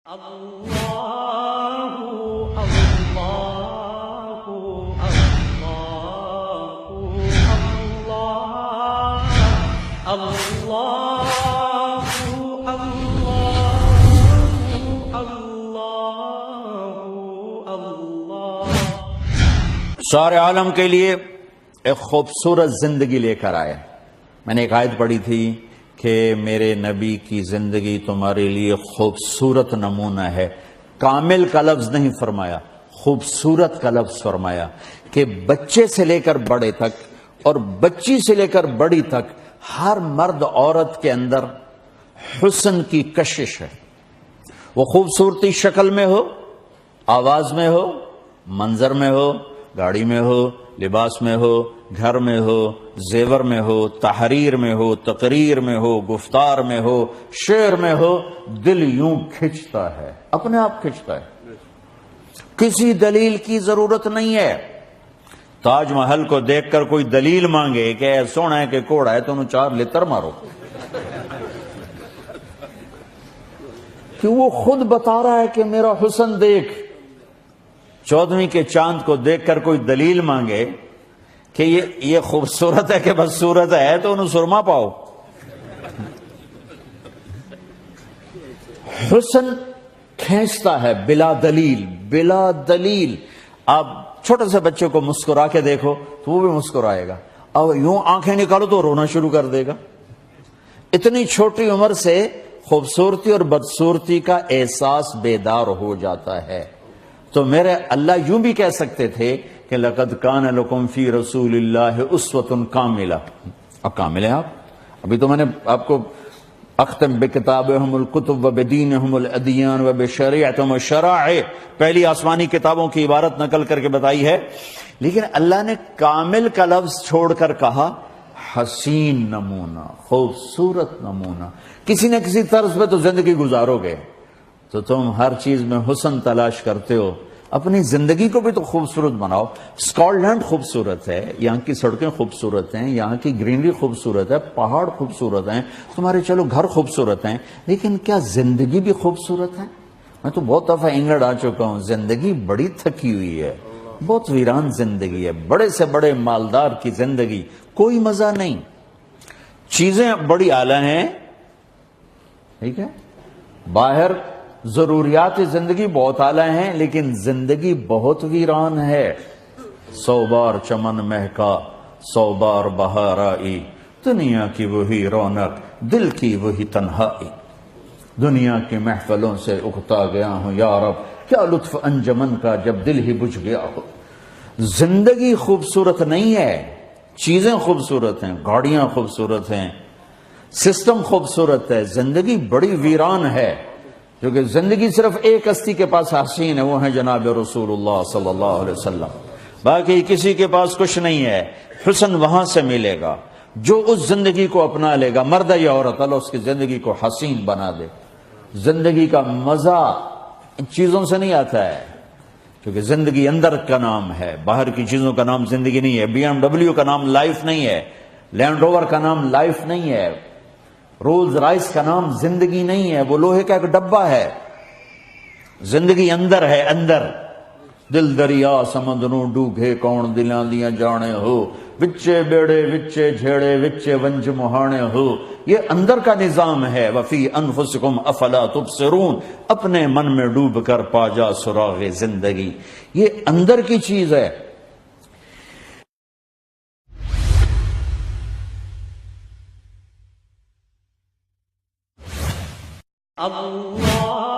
اللہ اللہ اللہ اللہ اللہ سارے عالم کے لیے ایک خوبصورت زندگی لے کر آئے۔ میں نے ایک آیت پڑھی تھی کہ میرے نبی کی زندگی تمہارے لیے خوبصورت نمونہ ہے۔ کامل کا لفظ نہیں فرمایا، خوبصورت کا لفظ فرمایا کہ بچے سے لے کر بڑے تک اور بچی سے لے کر بڑی تک ہر مرد عورت کے اندر حسن کی کشش ہے۔ وہ خوبصورتی شکل میں ہو، آواز میں ہو، منظر میں ہو، گاڑی میں ہو، لباس میں ہو، گھر میں ہو، زیور میں ہو، تحریر میں ہو، تقریر میں ہو، گفتار میں ہو، شعر میں ہو، دل یوں کھنچتا ہے، اپنے آپ کھنچتا ہے، کسی دلیل کی ضرورت نہیں ہے۔ تاج محل کو دیکھ کر کوئی دلیل مانگے کہ اے سونا ہے کہ کوڑا ہے تو انہوں چار لتر مارو، کہ وہ خود بتا رہا ہے کہ میرا حسن دیکھ۔ 14ویں کے چاند کو دیکھ کر کوئی دلیل مانگے کہ یہ خوبصورت ہے کہ بدصورت ہے تو انہوں سرما پاؤ۔ حسن کھینچتا ہے بلا دلیل، بلا دلیل۔ آپ چھوٹے سے بچے کو مسکرا کے دیکھو تو وہ بھی مسکرائے گا، اور یوں آنکھیں نکالو تو رونا شروع کر دے گا۔ اتنی چھوٹی عمر سے خوبصورتی اور بدصورتی کا احساس بیدار ہو جاتا ہے۔ تو میرے اللہ یوں بھی کہہ سکتے تھے کہ لَقَدْ كَانَ لَكُمْ فِي رَسُولِ اللَّهِ أُسْوَةٌ كَامِلَةٌ۔ اب کامل ہیں آپ؟ ابھی تو میں نے آپ کو اختم بکتابہم الکتب وبدینہم الادیان وبشریعتہم الشرائع پہلی آسمانی کتابوں کی عبارت نقل کر کے بتائی ہے، لیکن اللہ نے کامل کا لفظ چھوڑ کر کہا حسین نمونہ، خوبصورت نمونہ۔ کسی نہ کسی طرز پہ تو زندگی گزارو گے، تو تم ہر چیز میں حسن تلاش کرتے ہو، اپنی زندگی کو بھی تو خوبصورت بناؤ۔ اسکاٹ لینڈ خوبصورت ہے، یہاں کی سڑکیں خوبصورت ہیں، یہاں کی گرینری خوبصورت ہے، پہاڑ خوبصورت ہیں، تمہارے چلو گھر خوبصورت ہیں، لیکن کیا زندگی بھی خوبصورت ہے؟ میں تو بہت دفعہ انگلینڈ آ چکا ہوں، زندگی بڑی تھکی ہوئی ہے، بہت ویران زندگی ہے، بڑے سے بڑے مالدار کی زندگی، کوئی مزہ نہیں۔ چیزیں بڑی اعلیٰ ہیں، ٹھیک ہے، باہر ضروریات زندگی بہت اعلیٰ ہیں، لیکن زندگی بہت ویران ہے۔ 100 بار چمن مہکا 100 بار بہار آئی، دنیا کی وہی رونق دل کی وہی تنہائی، دنیا کی محفلوں سے اکتا گیا ہوں یا رب، کیا لطف انجمن کا جب دل ہی بجھ گیا ہو۔ زندگی خوبصورت نہیں ہے، چیزیں خوبصورت ہیں، گاڑیاں خوبصورت ہیں، سسٹم خوبصورت ہے، زندگی بڑی ویران ہے۔ کیونکہ زندگی صرف ایک ہستی کے پاس حسین ہے، وہ ہے جناب رسول اللہ صلی اللہ علیہ وسلم، باقی کسی کے پاس کچھ نہیں ہے۔ حسن وہاں سے ملے گا جو اس زندگی کو اپنا لے گا، مرد یا عورت، اللہ اس کی زندگی کو حسین بنا دے۔ زندگی کا مزہ ان چیزوں سے نہیں آتا ہے، کیونکہ زندگی اندر کا نام ہے، باہر کی چیزوں کا نام زندگی نہیں ہے۔ BMW کا نام لائف نہیں ہے، لینڈ روور کا نام لائف نہیں ہے، رولز رائس کا نام زندگی نہیں ہے، وہ لوہے کا ایک ڈبہ ہے۔ زندگی اندر ہے، اندر۔ دل دریا سمندروں ڈوبے کون دلاں دیاں جانے ہو، وچے بیڑے وچے جھیڑے وچے ونج مہانے ہو، یہ اندر کا نظام ہے۔ وفی انفسکم افلا تبصرون، اپنے من میں ڈوب کر پا جا سراغ زندگی، یہ اندر کی چیز ہے۔ اللہ